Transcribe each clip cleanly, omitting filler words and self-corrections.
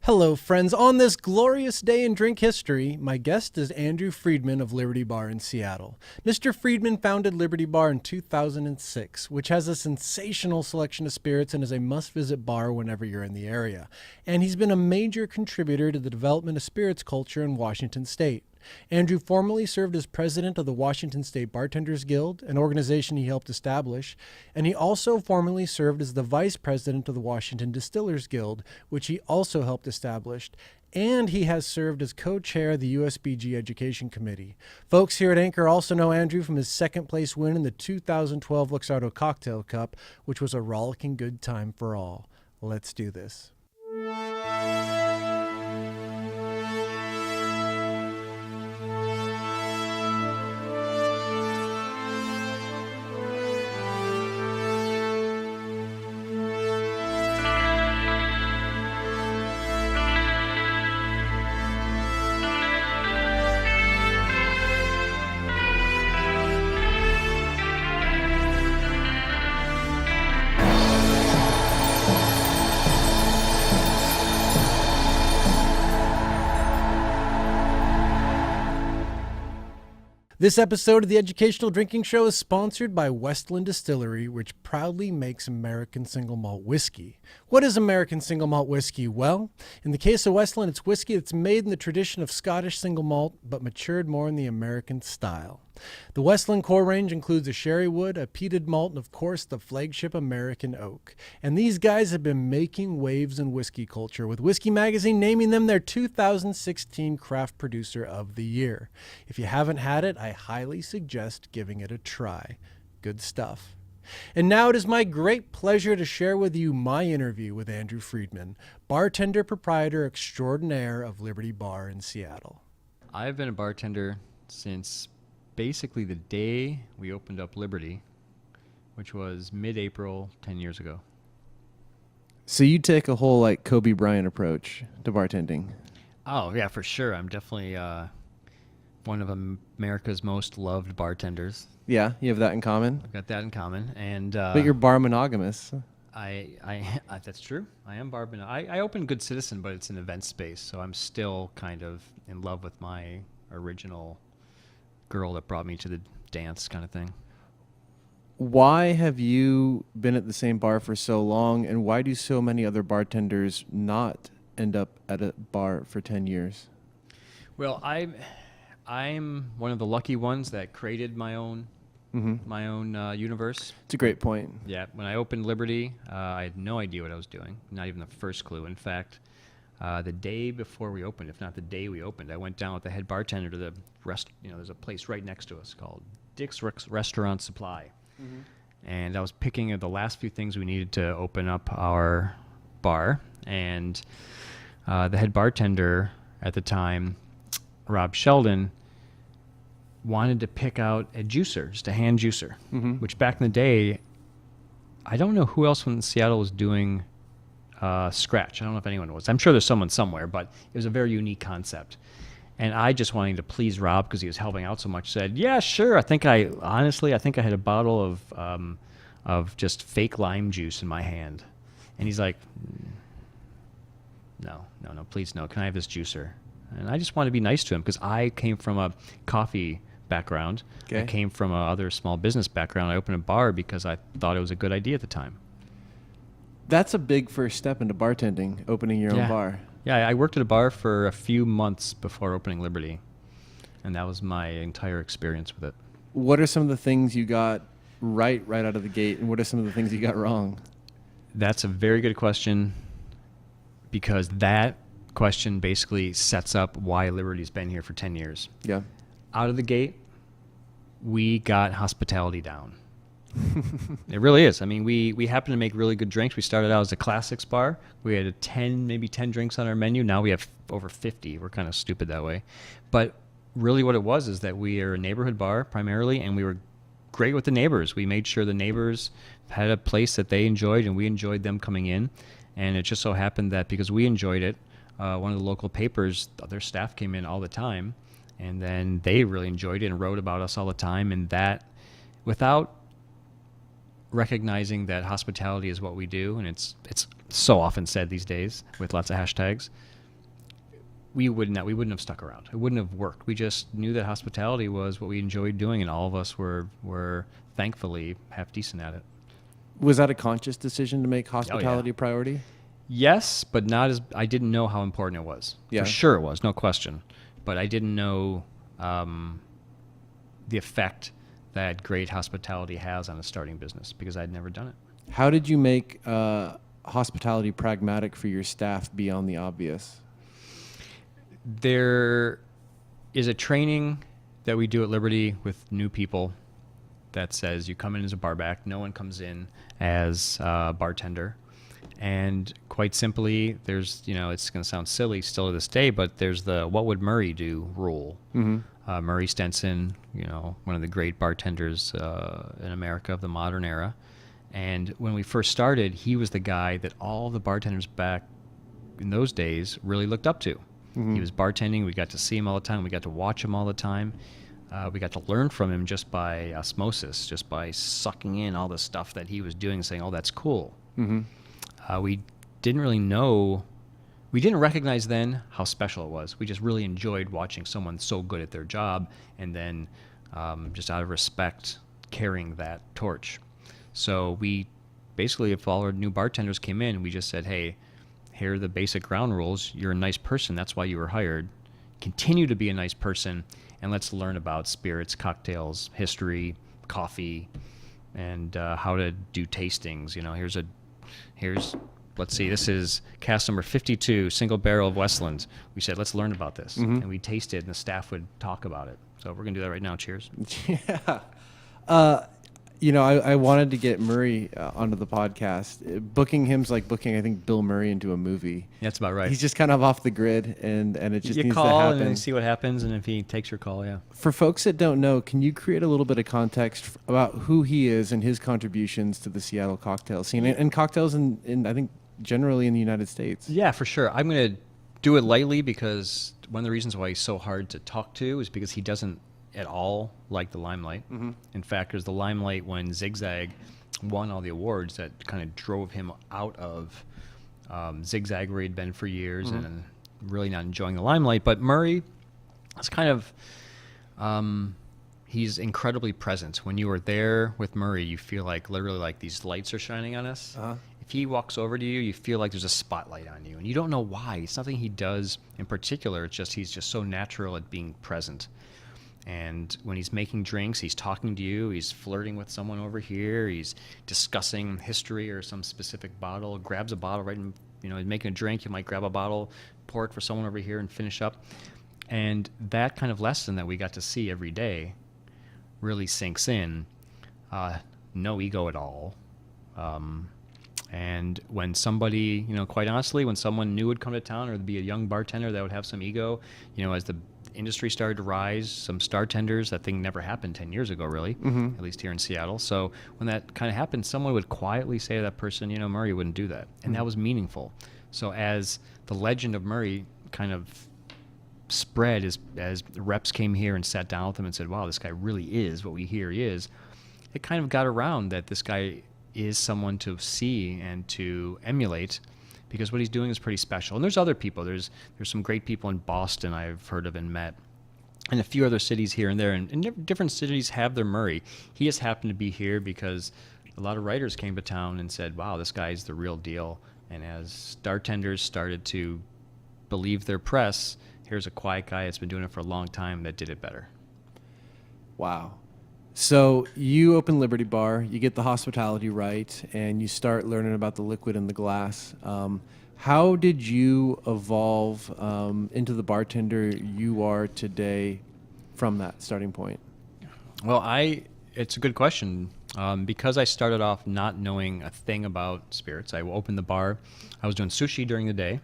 Hello, friends. On this glorious day in drink history, my guest is Andrew Friedman of Liberty Bar in Seattle. Mr. Friedman founded Liberty Bar in 2006, which has a sensational selection of spirits and is a must-visit bar whenever you're in the area. And he's been a major contributor to the development of spirits culture in Washington State. Andrew formerly served as president of the Washington State Bartenders Guild, an organization he helped establish, and he also formerly served as the vice president of the Washington Distillers Guild, which he also helped establish, and he has served as co-chair of the USBG Education Committee. Folks here at Anchor also know Andrew from his second place win in the 2012 Luxardo Cocktail Cup, which was a rollicking good time for all. Let's do this. This episode of the Educational Drinking Show is sponsored by Westland Distillery, which proudly makes American single malt whiskey. What is American single malt whiskey? Well, in the case of Westland, it's whiskey that's made in the tradition of Scottish single malt, but matured more in the American style. The Westland core range includes a sherry wood, a peated malt, and of course the flagship American oak. And these guys have been making waves in whiskey culture, with Whiskey Magazine naming them their 2016 Craft Producer of the Year. If you haven't had it, I highly suggest giving it a try. Good stuff. And now it is my great pleasure to share with you my interview with Andrew Friedman, bartender proprietor extraordinaire of Liberty Bar in Seattle. I've been a bartender since basically the day we opened up Liberty, which was mid-April 10 years ago. So you take a whole like Kobe Bryant approach to bartending. Oh, yeah, for sure. I'm definitely one of America's most loved bartenders. Yeah, you have that in common. I've got that in common. And but you're bar monogamous. I that's true. I am bar monogamous. I opened Good Citizen, but it's an event space, so I'm still kind of in love with my original girl that brought me to the dance kind of thing. Why have you been at the same bar for so long, and why do so many other bartenders not end up at a bar for 10 years? Well, I'm one of the lucky ones that created my own universe. It's a great point. Yeah, when I opened Liberty, I had no idea what I was doing, not even the first clue. In fact, the day before we opened, if not the day we opened, I went down with the head bartender to the there's a place right next to us called Dick's Restaurant Supply. Mm-hmm. And I was picking the last few things we needed to open up our bar. And the head bartender at the time, Rob Sheldon, wanted to pick out a juicer, just a hand juicer, which back in the day, I don't know who else in Seattle was doing scratch. I don't know if anyone was. I'm sure there's someone somewhere, but it was a very unique concept. And I, just wanting to please Rob because he was helping out so much, said, yeah, sure. I think I had a bottle of just fake lime juice in my hand. And he's like, no, please no. Can I have this juicer? And I just wanted to be nice to him because I came from a coffee background. Okay. I came from a other small business background. I opened a bar because I thought it was a good idea at the time. That's a big first step into bartending, opening your own bar. Yeah, I worked at a bar for a few months before opening Liberty, and that was my entire experience with it. What are some of the things you got right out of the gate, and what are some of the things you got wrong? That's a very good question, because that question basically sets up why Liberty's been here for 10 years. Yeah. Out of the gate, we got hospitality down. It really is. I mean, we happen to make really good drinks. We started out as a classics bar. We had maybe 10 drinks on our menu. Now we have over 50. We're kind of stupid that way. But really what it was is that we are a neighborhood bar primarily, and we were great with the neighbors. We made sure the neighbors had a place that they enjoyed, and we enjoyed them coming in. And it just so happened that because we enjoyed it, one of the local papers, their staff came in all the time, and then they really enjoyed it and wrote about us all the time. And that, without recognizing that hospitality is what we do, and it's so often said these days with lots of hashtags, we wouldn't have stuck around. It wouldn't have worked. We just knew that hospitality was what we enjoyed doing, and all of us were thankfully half decent at it. Was that a conscious decision to make hospitality a priority? Yes, but not as I didn't know how important it was. Yeah. For sure it was, no question. But I didn't know the effect that great hospitality has on a starting business because I'd never done it. How did you make hospitality pragmatic for your staff beyond the obvious? There is a training that we do at Liberty with new people that says you come in as a barback. No one comes in as a bartender. And quite simply, there's, it's going to sound silly still to this day, but there's the what would Murray do rule. Mm-hmm. Murray Stenson, one of the great bartenders in America of the modern era. And when we first started, he was the guy that all the bartenders back in those days really looked up to. Mm-hmm. He was bartending. We got to see him all the time. We got to watch him all the time. We got to learn from him just by osmosis, just by sucking in all the stuff that he was doing and saying, oh, that's cool. Mm-hmm. We didn't really know, we didn't recognize then how special it was. We just really enjoyed watching someone so good at their job and then just out of respect carrying that torch. So we basically, if all our new bartenders came in, we just said, hey, here are the basic ground rules. You're a nice person. That's why you were hired. Continue to be a nice person, and let's learn about spirits, cocktails, history, coffee, and how to do tastings. Let's see, this is cask number 52, single barrel of Westland. We said, let's learn about this. Mm-hmm. And we tasted, and the staff would talk about it. So we're going to do that right now. Cheers. Yeah. I wanted to get Murray onto the podcast. Booking him's like booking, I think, Bill Murray into a movie. That's about right. He's just kind of off the grid, and it just you needs call to happen. and then see what happens, and if he takes your call, yeah. For folks that don't know, can you create a little bit of context about who he is and his contributions to the Seattle cocktail scene and cocktails in I think, generally in the United States? Yeah, for sure. I'm going to do it lightly because one of the reasons why he's so hard to talk to is because he doesn't at all like the limelight. Mm-hmm. In fact, there's the limelight when Zigzag won all the awards that kind of drove him out of Zigzag where he'd been for years mm-hmm. and really not enjoying the limelight. But Murray is kind of, he's incredibly present. When you are there with Murray, you feel like literally like these lights are shining on us. Uh-huh. If he walks over to you, you feel like there's a spotlight on you. And you don't know why. It's nothing he does in particular. It's just he's just so natural at being present. And when he's making drinks, he's talking to you, he's flirting with someone over here, he's discussing history or some specific bottle, grabs a bottle right in, he's making a drink, you might grab a bottle, pour it for someone over here and finish up. And that kind of lesson that we got to see every day really sinks in. No ego at all. And when somebody, quite honestly, when someone new would come to town or there'd be a young bartender that would have some ego, as the industry started to rise, some star tenders, that thing never happened 10 years ago, really, mm-hmm. at least here in Seattle. So when that kind of happened, someone would quietly say to that person, Murray wouldn't do that. And mm-hmm. that was meaningful. So as the legend of Murray kind of spread, as reps came here and sat down with him and said, wow, this guy really is what we hear he is, it kind of got around that this guy is someone to see and to emulate, because what he's doing is pretty special. And there's other people. There's some great people in Boston I've heard of and met, and a few other cities here and there. And different cities have their Murray. He just happened to be here because a lot of writers came to town and said, wow, this guy's the real deal. And as bartenders started to believe their press, here's a quiet guy that's been doing it for a long time that did it better. Wow. So you open Liberty Bar, you get the hospitality right, and you start learning about the liquid in the glass. How did you evolve into the bartender you are today from that starting point? Well, it's a good question. Because I started off not knowing a thing about spirits, I opened the bar. I was doing sushi during the day,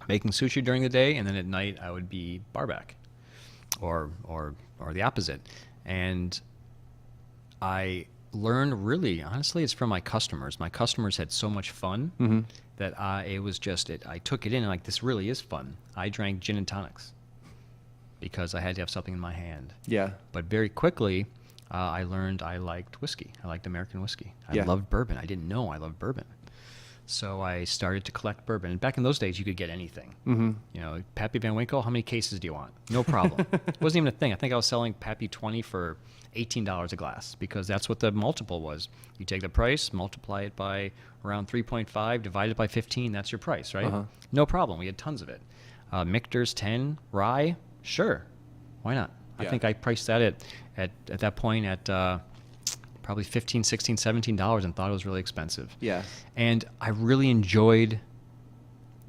making sushi during the day, and then at night I would be barback, or the opposite. And I learned really, honestly, it's from my customers. My customers had so much fun mm-hmm. that I took it in and like, this really is fun. I drank gin and tonics because I had to have something in my hand. Yeah. But very quickly, I learned I liked whiskey. I liked American whiskey. I loved bourbon. I didn't know I loved bourbon. So I started to collect bourbon. And back in those days, you could get anything. You know, Pappy Van Winkle, how many cases do you want? No problem. It wasn't even a thing. I think I was selling Pappy 20 for $18 a glass because that's what the multiple was. You take the price, multiply it by around 3.5, divide it by 15, that's your price, right? No problem. We had tons of it. Michter's 10, rye, sure. Why not? I Yeah. think I priced that at that point at probably $15, $16, $17 and thought it was really expensive. Yeah. And I really enjoyed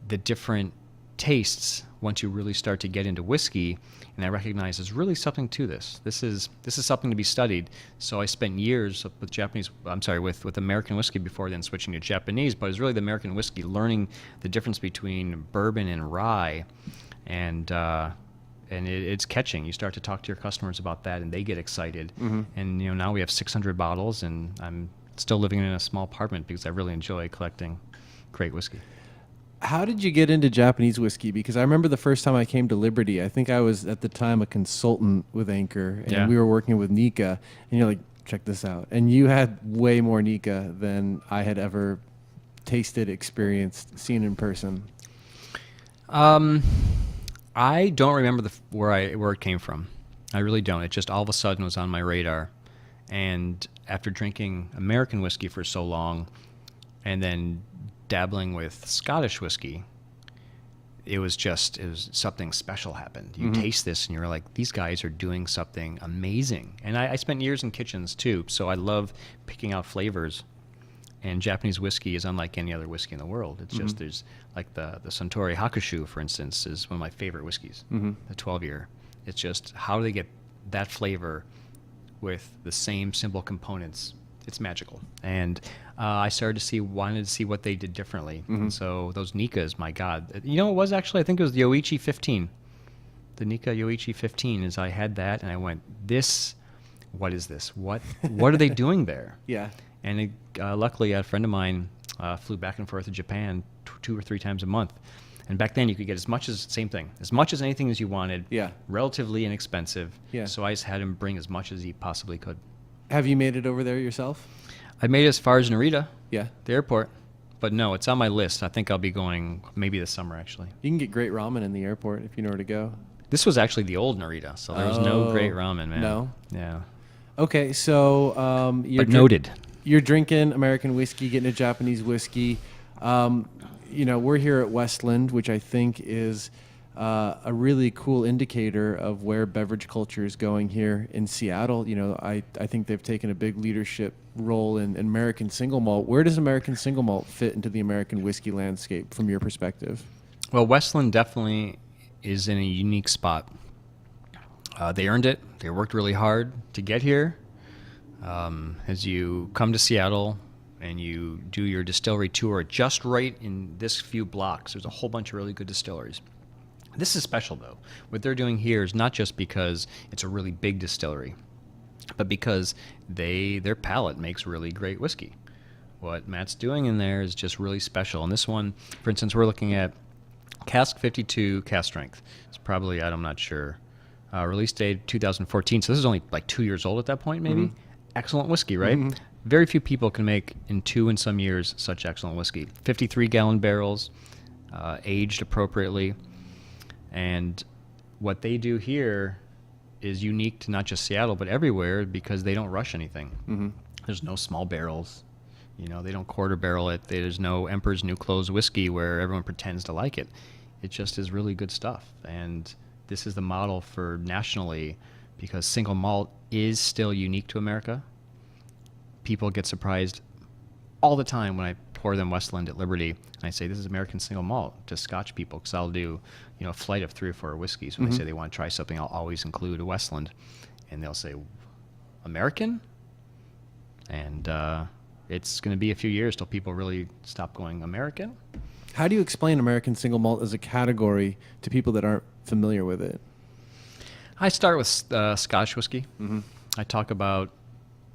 the different tastes once you really start to get into whiskey, and I recognized there's really something to this. This is something to be studied. So I spent years with American whiskey before then switching to Japanese, but it was really the American whiskey, learning the difference between bourbon and rye, and it's catching. You start to talk to your customers about that, and they get excited. And you know, now we have 600 bottles, and I'm still living in a small apartment because I really enjoy collecting great whiskey. How did you get into Japanese whiskey? Because I remember the first time I came to Liberty, I think I was at the time a consultant with Anchor, and Yeah. we were working with Nika, and you're like, check this out. And you had way more Nika than I had ever tasted, experienced, seen in person. I don't remember where it came from. I really don't. It just all of a sudden was on my radar. And after drinking American whiskey for so long and then dabbling with Scottish whiskey, it was something special happened. You taste this and you're like, these guys are doing something amazing. And I spent years in kitchens too, so I love picking out flavors. And Japanese whiskey is unlike any other whiskey in the world. It's just, there's like the Suntory Hakushu, for instance, is one of my favorite whiskeys, the 12-year. It's just, how do they get that flavor with the same simple components? It's magical. And I wanted to see what they did differently. And so those Nikas, my God. You know, it was actually, I think it was the Yoichi 15. The Nika Yoichi 15 is, I had that and I went, what is this? What are they doing there? Yeah. And luckily, a friend of mine flew back and forth to Japan 2 or 3 times a month. And back then, you could get as much as anything as you wanted, Yeah. relatively inexpensive. Yeah. So I just had him bring as much as he possibly could. Have you made it over there yourself? I made it as far as Narita, Yeah. the airport. But no, it's on my list. I think I'll be going maybe this summer, actually. You can get great ramen in the airport if you know where to go. This was actually the old Narita, so there was no great ramen, man. No? Yeah. Okay, so But noted. You're drinking American whiskey, getting a Japanese whiskey. You know, we're here at Westland, which I think is a really cool indicator of where beverage culture is going here in Seattle. You know, I think they've taken a big leadership role in American single malt. Where does American single malt fit into the American whiskey landscape from your perspective? Well, Westland definitely is in a unique spot. They earned it. They worked really hard to get here. As you come to Seattle and you do your distillery tour, just right in this few blocks, there's a whole bunch of really good distilleries. This is special, though. What they're doing here is not just because it's a really big distillery, but because their palate makes really great whiskey. What Matt's doing in there is just really special. And this one, for instance, we're looking at cask 52 cask strength. It's probably, I'm not sure, release date 2014. So this is only like 2 years old at that point, maybe. Excellent whiskey, right? Very few people can make in 2 and some years such excellent whiskey. 53-gallon barrels, aged appropriately. And what they do here is unique to not just Seattle, but everywhere, because they don't rush anything. There's no small barrels. You know, they don't quarter barrel it. There's no Emperor's New Clothes whiskey where everyone pretends to like it. It just is really good stuff. And this is the model for nationally, because single malt is still unique to America. People get surprised all the time when I pour them Westland at Liberty, and I say this is American single malt to Scotch people, because I'll do, a flight of 3 or 4 whiskeys. When they say they want to try something, I'll always include a Westland, and they'll say, American? And it's going to be a few years till people really stop going American. How do you explain American single malt as a category to people that aren't familiar with it? I start with Scotch whiskey. I talk about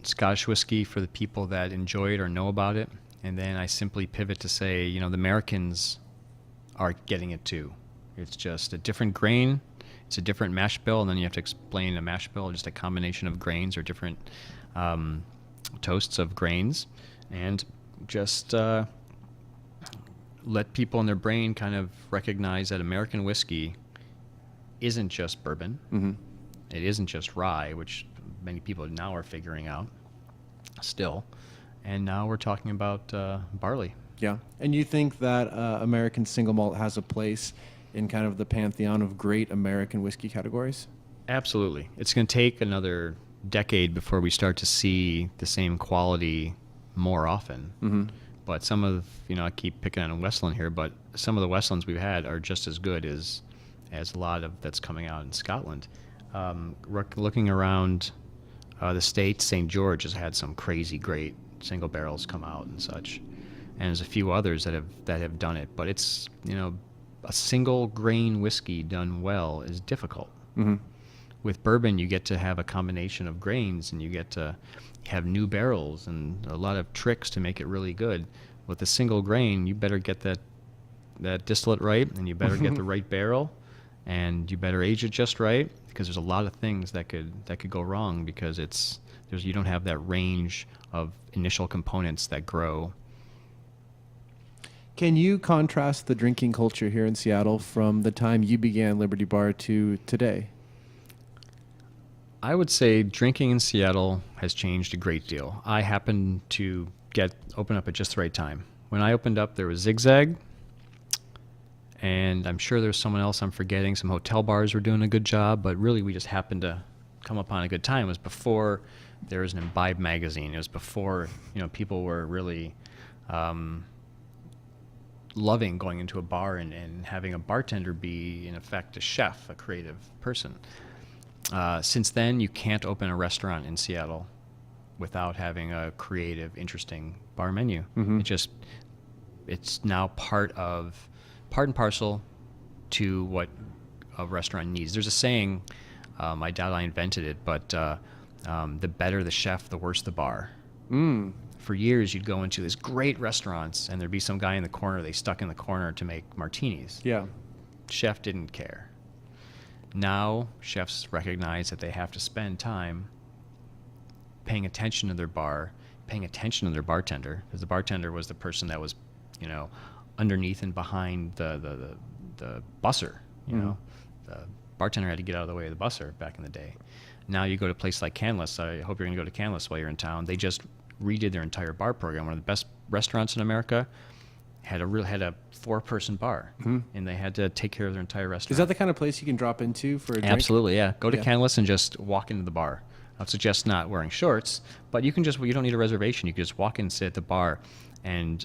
Scotch whiskey for the people that enjoy it or know about it, and then I simply pivot to say, the Americans are getting it too. It's just a different grain, it's a different mash bill, and then you have to explain a mash bill, just a combination of grains or different toasts of grains, and just let people in their brain kind of recognize that American whiskey isn't just bourbon. Mm-hmm. It isn't just rye, which many people now are figuring out still. And now we're talking about barley. Yeah. And you think that American single malt has a place in kind of the pantheon of great American whiskey categories? Absolutely. It's going to take another decade before we start to see the same quality more often. Mm-hmm. But some of, I keep picking on Westland here, but some of the Westlands we've had are just as good as a lot of that's coming out in Scotland. Looking around the States, St. George has had some crazy great single barrels come out and such. And there's a few others that have done it. But it's, a single grain whiskey done well is difficult. Mm-hmm. With bourbon, you get to have a combination of grains, and you get to have new barrels and a lot of tricks to make it really good. With a single grain, you better get that distillate right, and you better get the right barrel, and you better age it just right, because there's a lot of things that could go wrong because you don't have that range of initial components that grow. Can you contrast the drinking culture here in Seattle from the time you began Liberty Bar to today? I would say drinking in Seattle has changed a great deal. I happened to open up at just the right time. When I opened up, there was Zigzag, and I'm sure there's someone else I'm forgetting. Some hotel bars were doing a good job, but really we just happened to come upon a good time. It was before there was an Imbibe magazine. It was before people were really loving going into a bar and having a bartender be, in effect, a chef, a creative person. Since then, you can't open a restaurant in Seattle without having a creative, interesting bar menu. Mm-hmm. It's now part and parcel to what a restaurant needs. There's a saying, I doubt I invented it, but the better the chef, the worse the bar. Mm. For years, you'd go into these great restaurants, and there'd be some guy in the corner, they stuck in the corner to make martinis. Yeah. Chef didn't care. Now, chefs recognize that they have to spend time paying attention to their bar, paying attention to their bartender, because the bartender was the person that was, underneath and behind the busser. The bartender had to get out of the way of the busser back in the day. Now you go to a place like Canlis. I hope you're going to go to Canlis while you're in town. They just redid their entire bar program. One of the best restaurants in America had a 4-person bar, and they had to take care of their entire restaurant. Is that the kind of place you can drop into for a drink? Absolutely, yeah. Go to Canlis and just walk into the bar. I would suggest not wearing shorts, but you don't need a reservation. You can just walk in and sit at the bar, and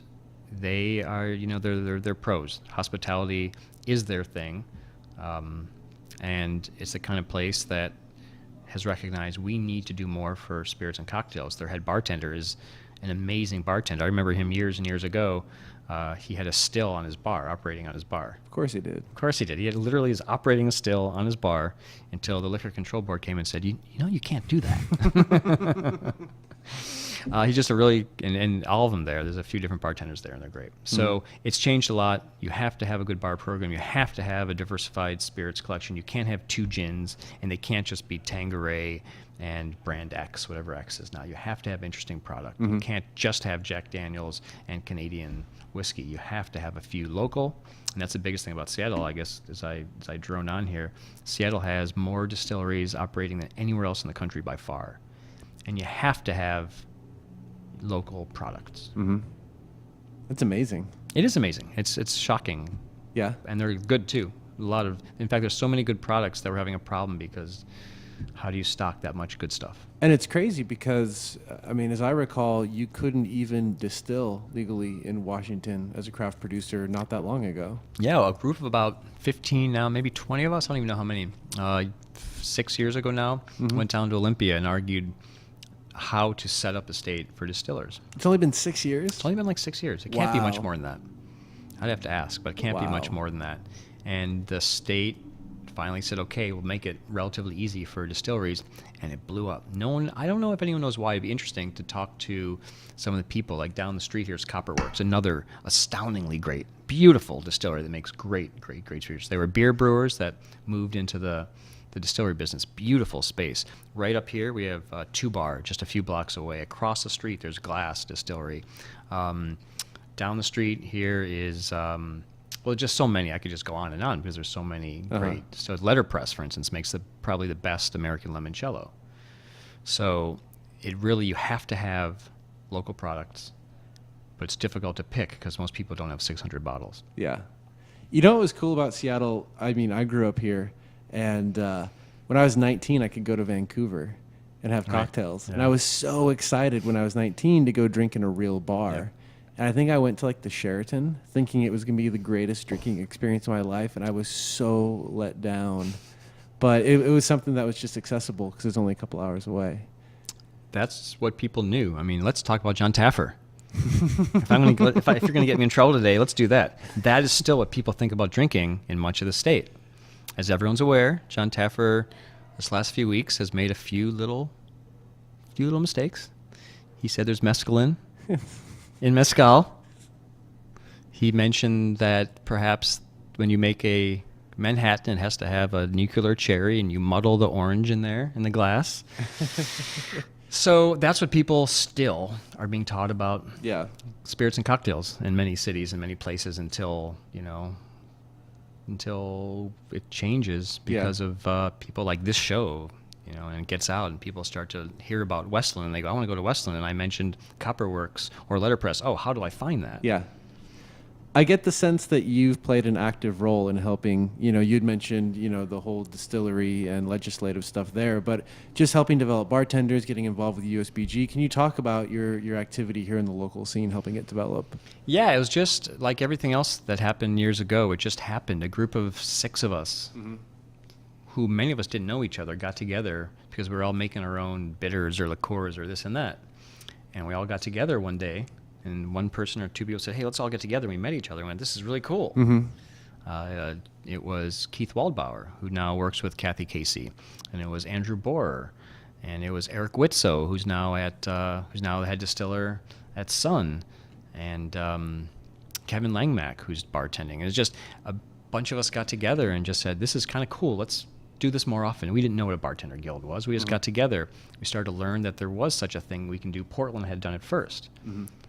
they are, they're pros. Hospitality is their thing, and it's the kind of place that has recognized we need to do more for spirits and cocktails. Their head bartender is an amazing bartender. I remember him years and years ago. He had a still on his bar, operating on his bar. Of course he did. Of course he did. He literally is operating a still on his bar until the Liquor Control Board came and said, you can't do that. He's just a really, and all of them there's a few different bartenders there, and they're great. So it's changed a lot. You have to have a good bar program. You have to have a diversified spirits collection. You can't have 2 gins, and they can't just be Tanqueray and brand X, whatever X is now. You have to have interesting product. You can't just have Jack Daniels and Canadian whiskey. You have to have a few local, and that's the biggest thing about Seattle, I guess, as I drone on here. Seattle has more distilleries operating than anywhere else in the country by far, and you have to have local products. Mm-hmm. That's amazing. It is amazing. It's shocking. Yeah. And they're good too. In fact, there's so many good products that we're having a problem because how do you stock that much good stuff? And it's crazy because, as I recall, you couldn't even distill legally in Washington as a craft producer not that long ago. Yeah, a group of about 15 now, maybe 20 of us, I don't even know how many, 6 years ago now, went down to Olympia and argued how to set up a state for distillers. It's only been 6 years? It's only been like 6 years. It can't be much more than that. I'd have to ask, but it can't be much more than that. And the state finally said, okay, we'll make it relatively easy for distilleries, and it blew up. I don't know if anyone knows why. It'd be interesting to talk to some of the people. Like down the street here is Copperworks, another astoundingly great, beautiful distillery that makes great spirits. They were beer brewers that moved into the distillery business. Beautiful space. Right up here, we have 2 Bar, just a few blocks away. Across the street, there's Glass Distillery. down the street here is, well, just so many. I could just go on and on because there's so many great. So Letterpress, for instance, makes probably the best American limoncello. So it really, you have to have local products, but it's difficult to pick because most people don't have 600 bottles. Yeah. You know what was cool about Seattle? I mean, I grew up here, and when I was 19, I could go to Vancouver and have cocktails. Yeah. And I was so excited when I was 19 to go drink in a real bar. Yeah. And I think I went to like the Sheraton thinking it was going to be the greatest drinking experience of my life, and I was so let down. But it was something that was just accessible because it was only a couple hours away. That's what people knew. I mean, let's talk about Jon Taffer. if you're going to get me in trouble today, let's do that. That is still what people think about drinking in much of the state. As everyone's aware, Jon Taffer, this last few weeks, has made a few little mistakes. He said there's mescaline in mezcal. He mentioned that perhaps when you make a Manhattan, it has to have a nuclear cherry, and you muddle the orange in there in the glass. So that's what people still are being taught about. Yeah. Spirits and cocktails in many cities and many places until it changes because of people like this show, and it gets out and people start to hear about Westland and they go, I want to go to Westland. And I mentioned Copperworks or Letterpress. Oh, how do I find that? Yeah. I get the sense that you've played an active role in helping, you'd mentioned, the whole distillery and legislative stuff there, but just helping develop bartenders, getting involved with USBG. Can you talk about your activity here in the local scene, helping it develop? Yeah, it was just like everything else that happened years ago. It just happened. A group of 6 of us, who many of us didn't know each other, got together because we were all making our own bitters or liqueurs or this and that. And we all got together one day. And one person or 2 people said, hey, let's all get together. And we met each other and went, this is really cool. It was Keith Waldbauer, who now works with Kathy Casey. And it was Andrew Borer. And it was Eric Witso, who's now the head distiller at Sun. And Kevin Langmack, who's bartending. It was just a bunch of us got together and just said, this is kind of cool. Let's do this more often. We didn't know what a bartender guild was. We just got together. We started to learn that there was such a thing we can do. Portland had done it first.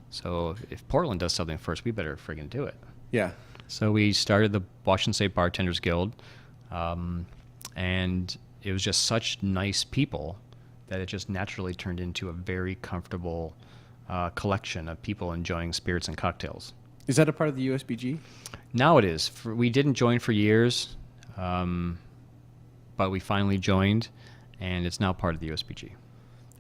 So if Portland does something first, we better friggin' do it. Yeah. So we started the Washington State Bartenders Guild, and it was just such nice people that it just naturally turned into a very comfortable collection of people enjoying spirits and cocktails. Is that a part of the USBG? Now it is. We didn't join for years, but we finally joined, and it's now part of the USBG.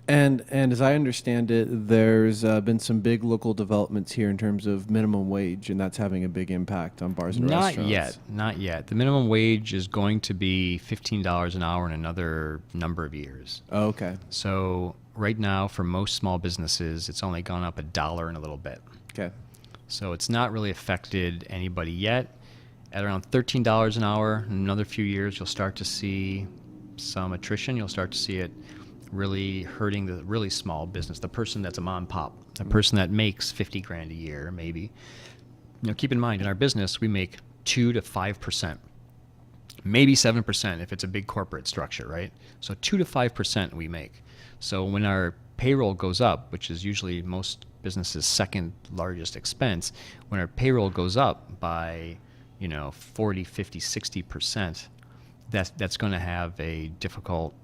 And as I understand it, there's been some big local developments here in terms of minimum wage, and that's having a big impact on bars and restaurants. Not yet. The minimum wage is going to be $15 an hour in another number of years. Oh, okay. So right now, for most small businesses, it's only gone up $1 and a little bit. Okay. So it's not really affected anybody yet. At around $13 an hour, in another few years, you'll start to see some attrition. You'll start to see it really hurting the really small business, the person that's a mom and pop, the person that makes $50,000 a year, maybe. Keep in mind, in our business, we make 2 to 5%, maybe 7% if it's a big corporate structure, right? So 2 to 5% we make. So when our payroll goes up, which is usually most businesses' second largest expense, when our payroll goes up by 40, 50, 60%, that's going to have a difficult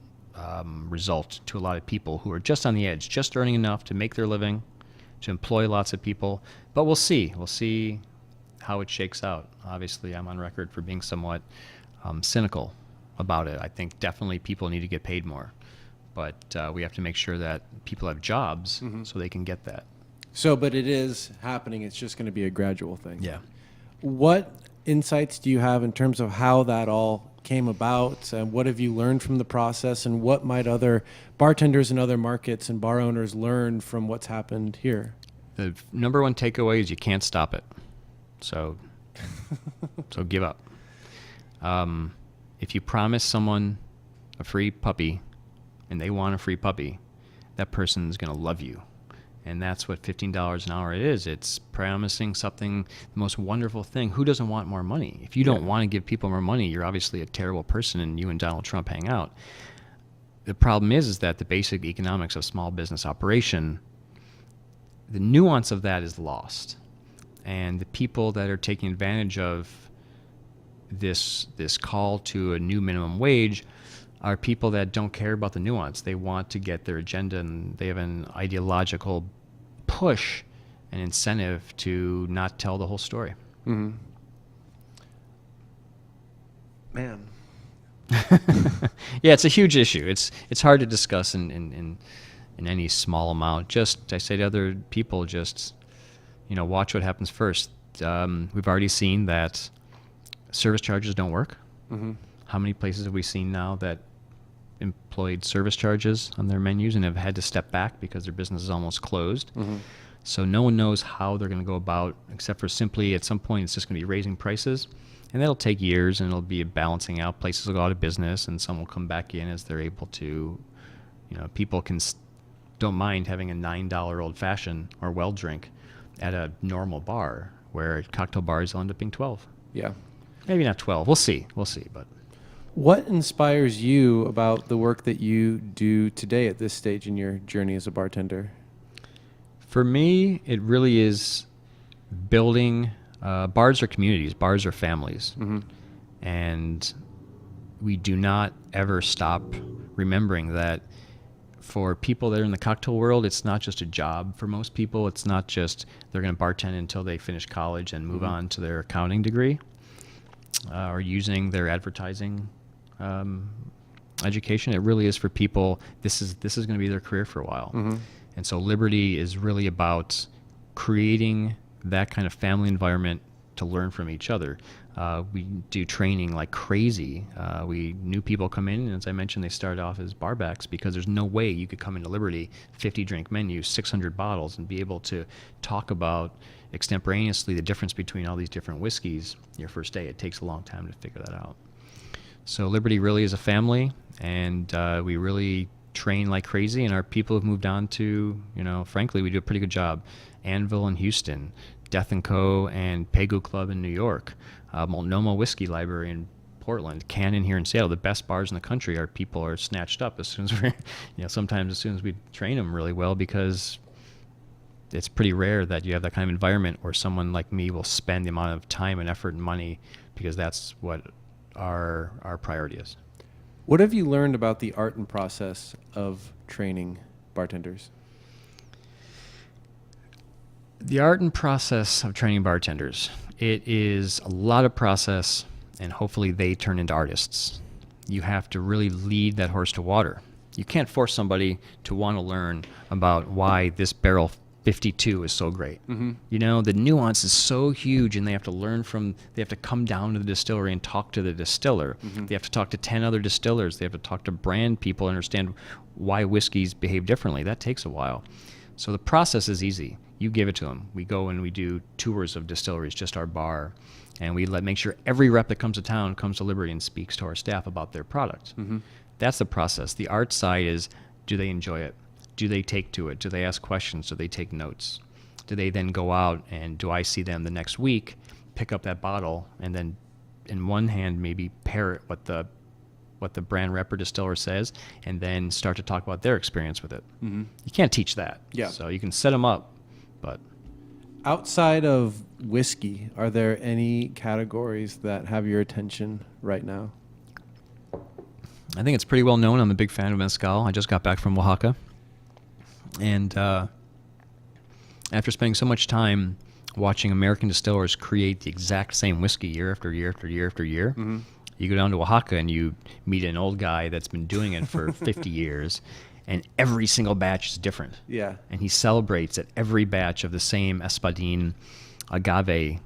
result to a lot of people who are just on the edge, just earning enough to make their living, to employ lots of people. But we'll see. We'll see how it shakes out. Obviously, I'm on record for being somewhat cynical about it. I think definitely people need to get paid more. But we have to make sure that people have jobs so they can get that. So, but it is happening. It's just going to be a gradual thing. Yeah. What insights do you have in terms of how that all came about, and what have you learned from the process, and what might other bartenders in other markets and bar owners learn from what's happened here? The number one takeaway is you can't stop it. So give up. If you promise someone a free puppy and they want a free puppy, that person's going to love you. And that's what $15 an hour is. It's promising something, the most wonderful thing. Who doesn't want more money? If you don't want to give people more money, you're obviously a terrible person, and you and Donald Trump hang out. The problem is that the basic economics of small business operation, the nuance of that is lost. And the people that are taking advantage of this call to a new minimum wage are people that don't care about the nuance. They want to get their agenda, and they have an ideological push, an incentive to not tell the whole story. Mm-hmm. Man. Yeah, it's a huge issue. It's hard to discuss in any small amount. Just, I say to other people, just, watch what happens first. We've already seen that service charges don't work. Mm-hmm. How many places have we seen now that employed service charges on their menus and have had to step back because their business is almost closed? Mm-hmm. So no one knows how they're going to go about, except for simply at some point it's just going to be raising prices. And that'll take years, and it'll be a balancing out. Places will go out of business, and some will come back in as they're able to. People don't mind having a $9 old fashioned or well drink at a normal bar, where cocktail bars will end up being 12. Yeah. Maybe not 12. We'll see. But What inspires you about the work that you do today at this stage in your journey as a bartender? for me, it really is building. Bars are communities. Bars are families. Mm-hmm. And we do not ever stop remembering that for people that are in the cocktail world, it's not just a job. For most people, it's not just they're going to bartend until they finish college and move on to their accounting degree or using their advertising education. It really is for people, this is going to be their career for a while. Mm-hmm. And so Liberty is really about creating that kind of family environment to learn from each other. We do training like crazy. New people come in, and as I mentioned, they start off as barbacks because there's no way you could come into Liberty, 50 drink menu, 600 bottles, and be able to talk about extemporaneously the difference between all these different whiskeys your first day. It takes a long time to figure that out. So Liberty really is a family, and we really train like crazy, and our people have moved on to, frankly, we do a pretty good job. Anvil in Houston, Death & Co. and Pegu Club in New York, Multnomah Whiskey Library in Portland, Cannon here in Seattle. The best bars in the country, our people are snatched up as soon as we're, sometimes as soon as we train them really well, because it's pretty rare that you have that kind of environment where someone like me will spend the amount of time and effort and money, because that's what our priority is. What have you learned about the art and process of training bartenders? The art and process of training bartenders, it is a lot of process, and hopefully they turn into artists. You have to really lead that horse to water. You can't force somebody to want to learn about why this barrel 52 is so great. Mm-hmm. The nuance is so huge, and they have to come down to the distillery and talk to the distiller. Mm-hmm. They have to talk to 10 other distillers. They have to talk to brand people and understand why whiskeys behave differently. That takes a while. So the process is easy. You give it to them. We go and we do tours of distilleries, just our bar, and we make sure every rep that comes to town comes to Liberty and speaks to our staff about their product. Mm-hmm. That's the process. The art side is, do they enjoy it? Do they take to it? Do they ask questions? Do they take notes? Do they then go out, and do I see them the next week pick up that bottle and then in one hand maybe parrot what the brand rep or distiller says, and then start to talk about their experience with it? Mm-hmm. You can't teach that. Yeah. So you can set them up, but Outside of whiskey, are there any categories that have your attention right now? I think it's pretty well known. I'm a big fan of mezcal. I just got back from Oaxaca. And after spending so much time watching American distillers create the exact same whiskey year after year after year after year, Mm-hmm. you go down to Oaxaca and you meet an old guy that's been doing it for 50 years, and every single batch is different. Yeah. And he celebrates that every batch of the same Espadin agave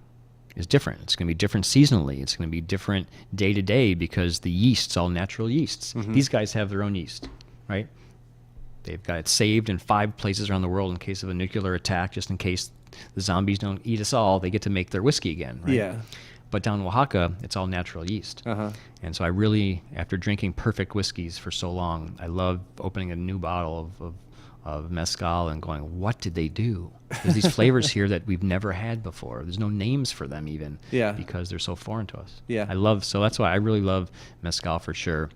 is different. It's going to be different seasonally. It's going to be different day to day, because the yeast's all natural yeasts. Mm-hmm. These guys have their own yeast, right? They've got it saved in 5 places around the world in case of a nuclear attack, just in case the zombies don't eat us all. They get to make their whiskey again, right? Yeah. But down in Oaxaca, it's all natural yeast. Uh-huh. And so I really, after drinking perfect whiskeys for so long, I love opening a new bottle of mezcal and going, what did they do? There's these flavors here that we've never had before. There's no names for them even, Yeah. because they're so foreign to us. Yeah. So that's why I really love mezcal for sure.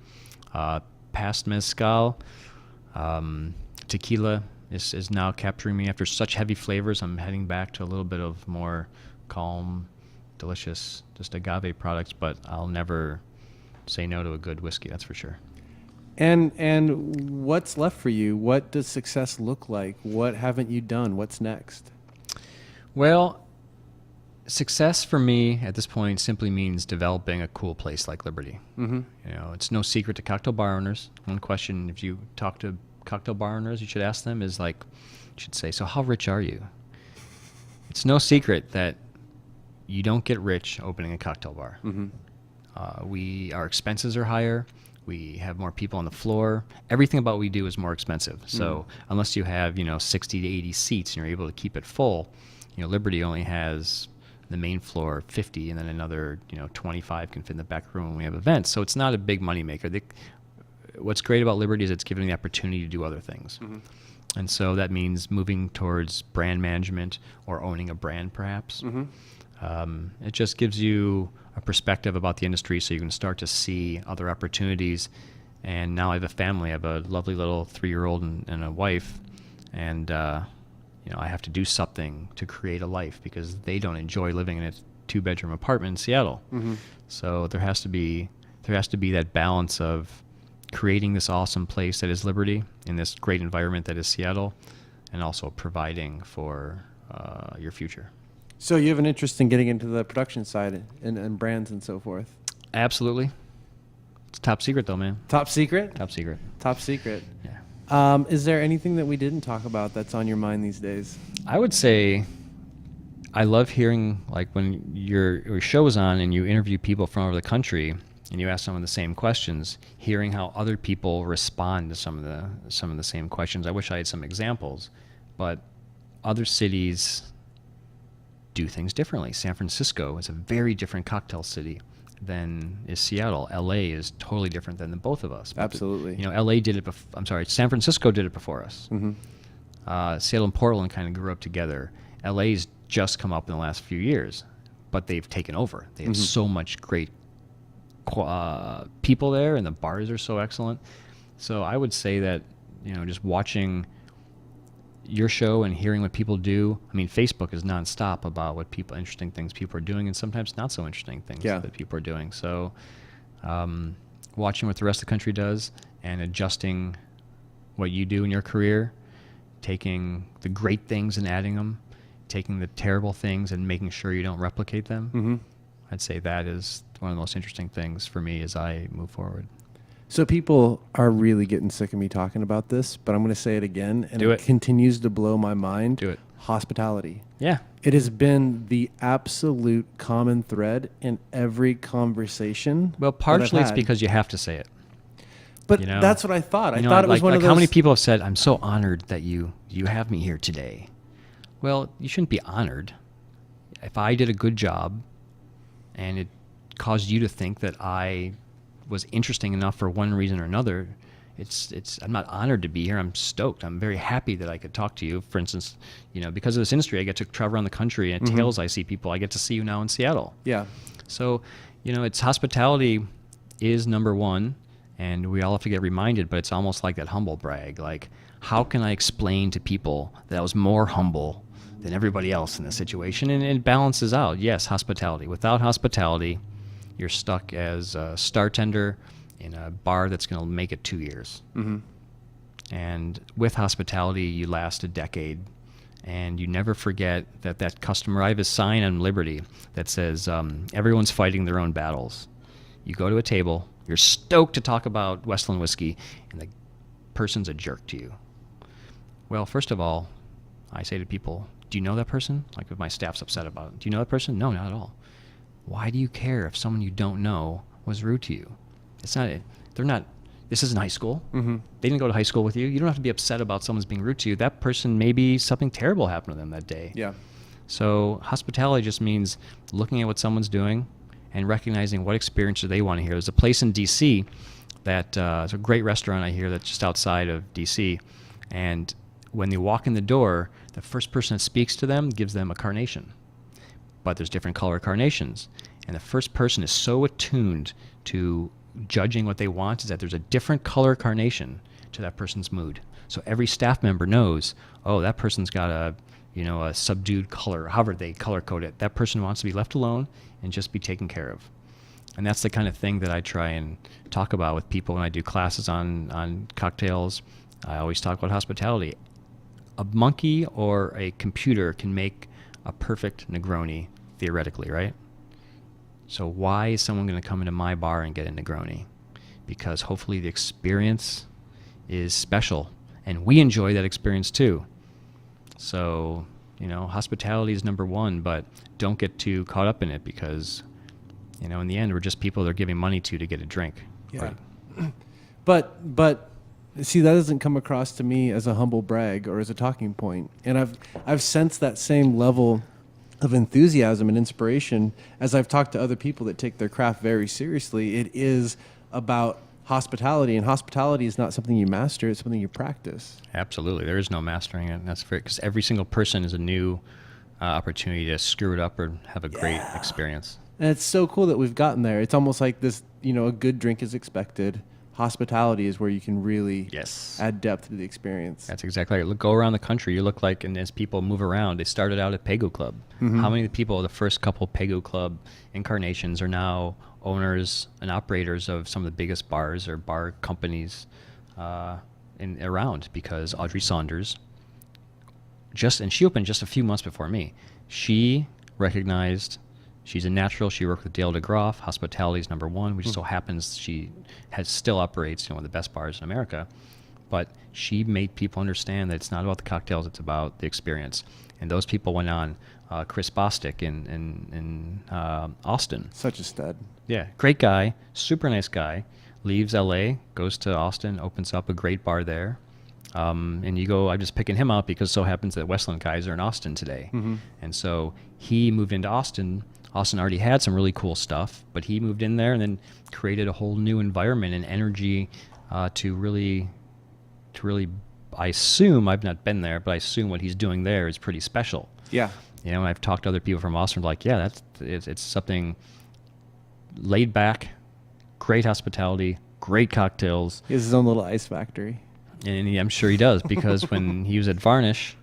Past mezcal, tequila is now capturing me. After such heavy flavors, I'm heading back to a little bit of more calm, delicious, just agave products, but I'll never say no to a good whiskey, that's for sure. And what's left for you? What does success look like? What haven't you done? What's next? Well, success for me at this point simply means developing a cool place like Liberty. Mm-hmm. You know, it's no secret to cocktail bar owners. One question, if you talk to cocktail bar owners, you should ask them is like, you should say, so how rich are you? It's no secret that you don't get rich opening a cocktail bar. Mm-hmm. Our expenses are higher. We have more people on the floor. Everything about what we do is more expensive. So unless you have, 60 to 80 seats and you're able to keep it full, Liberty only has the main floor 50, and then another 25 can fit in the back room when we have events. So it's not a big money maker. What's great about Liberty is it's giving the opportunity to do other things. Mm-hmm. And so that means moving towards brand management or owning a brand perhaps. Mm-hmm. It just gives you a perspective about the industry so you can start to see other opportunities. And now I have a family. I have a lovely little 3-year-old and a wife. And I have to do something to create a life because they don't enjoy living in a 2-bedroom apartment in Seattle. Mm-hmm. So there has to be that balance of creating this awesome place that is Liberty in this great environment that is Seattle, and also providing for your future. So you have an interest in getting into the production side and brands and so forth? Absolutely. It's top secret though, man. Top secret? Top secret. Top secret. Yeah. Is there anything that we didn't talk about that's on your mind these days? I would say I love hearing, like, when your show is on and you interview people from all over the country and you ask some of the same questions, hearing how other people respond to some of the same questions. I wish I had some examples, but other cities do things differently. San Francisco is a very different cocktail city than is Seattle. LA is totally different than the both of us. Absolutely. LA did it. San Francisco did it before us. Mm-hmm. Seattle and Portland kind of grew up together. LA's just come up in the last few years, but they've taken over. They have so much great people there, and the bars are so excellent. So I would say that, just watching your show and hearing what people do. I mean, Facebook is nonstop about interesting things people are doing, and sometimes not so interesting things that people are doing. So, watching what the rest of the country does and adjusting what you do in your career, taking the great things and adding them, taking the terrible things and making sure you don't replicate them. Mm-hmm. I'd say that is one of the most interesting things for me as I move forward. So people are really getting sick of me talking about this, but I'm going to say it again, and Do it continues to blow my mind. Do it. Hospitality. Yeah. It has been the absolute common thread in every conversation. Well, partially it's because you have to say it. But that's what I thought. I thought it was one of those... How many people have said, I'm so honored that you have me here today. Well, you shouldn't be honored. If I did a good job and it caused you to think that I was interesting enough for one reason or another, I'm not honored to be here. I'm stoked. I'm very happy that I could talk to you. For instance, because of this industry, I get to travel around the country, and at Tails I see people. I get to see you now in Seattle. Yeah. So, it's hospitality is number one, and we all have to get reminded, but it's almost like that humble brag. Like, how can I explain to people that I was more humble than everybody else in this situation? And it balances out. Yes, hospitality. Without hospitality, you're stuck as a star-tender in a bar that's going to make it 2 years. Mm-hmm. And with hospitality, you last a decade. And you never forget that customer. I have a sign on Liberty that says, everyone's fighting their own battles. You go to a table, you're stoked to talk about Westland whiskey, and the person's a jerk to you. Well, first of all, I say to people, do you know that person? Like, if my staff's upset about it, do you know that person? No, not at all. Why do you care if someone you don't know was rude to you? This isn't high school. Mm-hmm. They didn't go to high school with you. You don't have to be upset about someone's being rude to you. That person, maybe something terrible happened to them that day. Yeah. So hospitality just means looking at what someone's doing and recognizing what experience do they want to hear. There's a place in D.C. that is a great restaurant I hear that's just outside of D.C. And when they walk in the door, the first person that speaks to them gives them a carnation. But there's different color carnations. And the first person is so attuned to judging what they want is that there's a different color carnation to that person's mood. So every staff member knows, oh, that person's got a a subdued color, however they color code it. That person wants to be left alone and just be taken care of. And that's the kind of thing that I try and talk about with people when I do classes on cocktails. I always talk about hospitality. A monkey or a computer can make a perfect Negroni, theoretically, right? So why is someone going to come into my bar and get a Negroni? Because hopefully the experience is special, and we enjoy that experience too. So, hospitality is number one, but don't get too caught up in it because, in the end, we're just people they're giving money to get a drink. Yeah. Right? But see, that doesn't come across to me as a humble brag or as a talking point. And I've sensed that same level of enthusiasm and inspiration as I've talked to other people that take their craft very seriously. It is about hospitality, and hospitality is not something you master, it's something you practice. Absolutely. There is no mastering it. And that's fair, because every single person is a new opportunity to screw it up or have a great experience. And it's so cool that we've gotten there. It's almost like this, a good drink is expected. Hospitality is where you can really add depth to the experience. That's exactly right. Look, go around the country. You look like, and as people move around, they started out at Pegu Club. Mm-hmm. How many people, the first couple Pegu Club incarnations, are now owners and operators of some of the biggest bars or bar companies around? Because Audrey Saunders, and she opened just a few months before me. She recognized she's a natural. She worked with Dale DeGroff. Hospitality is number one, which so happens she still operates one of the best bars in America. But she made people understand that it's not about the cocktails, it's about the experience. And those people went on. Chris Bostic in Austin. Such a stud. Yeah, great guy, super nice guy. Leaves LA, goes to Austin, opens up a great bar there. And you go, I'm just picking him out because it so happens that Westland guys are in Austin today. Mm-hmm. And so he moved into Austin. Austin already had some really cool stuff, but he moved in there and then created a whole new environment and energy to really, I assume, I've not been there, but I assume what he's doing there is pretty special. Yeah. And I've talked to other people from Austin, like, yeah, it's something laid back, great hospitality, great cocktails. He has his own little ice factory. And I'm sure he does, because when he was at Varnish,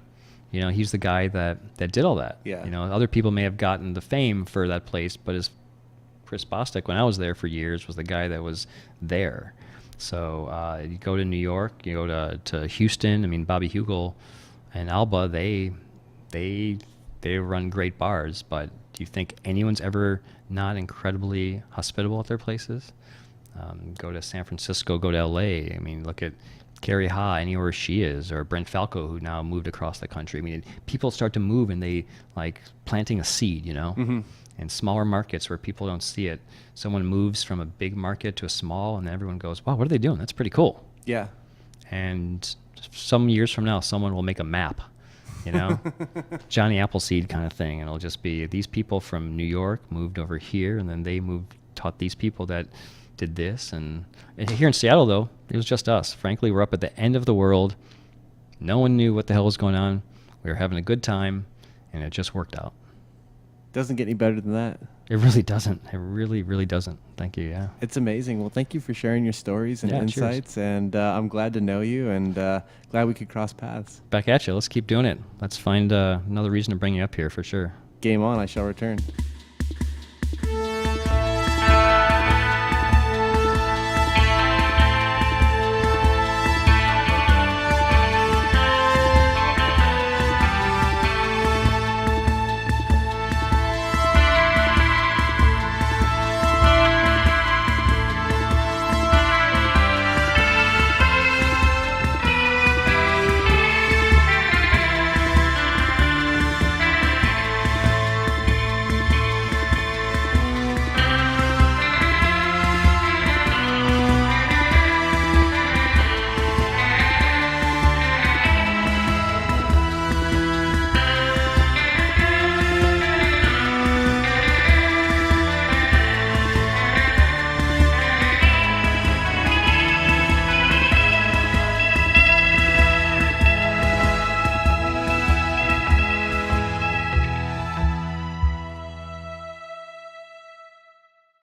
he's the guy that did all that. Yeah. Other people may have gotten the fame for that place, but as Chris Bostic, when I was there for years, was the guy that was there. So you go to New York, you go to Houston. Bobby Hugel and Alba, they run great bars, but do you think anyone's ever not incredibly hospitable at their places? Go to San Francisco, go to LA. Look at Carrie Ha, anywhere she is, or Brent Falco, who now moved across the country. People start to move, and they like planting a seed, mm-hmm. In smaller markets where people don't see it. Someone moves from a big market to a small, and then everyone goes, wow, what are they doing? That's pretty cool. Yeah. And some years from now, someone will make a map, Johnny Appleseed kind of thing. And it'll just be these people from New York moved over here, and then they taught these people that did this. And here in Seattle, though, it was just us. Frankly, we're up at the end of the world. No one knew what the hell was going on. We were having a good time, and it just worked out. Doesn't get any better than that. It really doesn't. It really, really doesn't. Thank you, yeah. It's amazing. Well, thank you for sharing your stories and insights, cheers. And I'm glad to know you, and glad we could cross paths. Back at you. Let's keep doing it. Let's find another reason to bring you up here for sure. Game on. I shall return.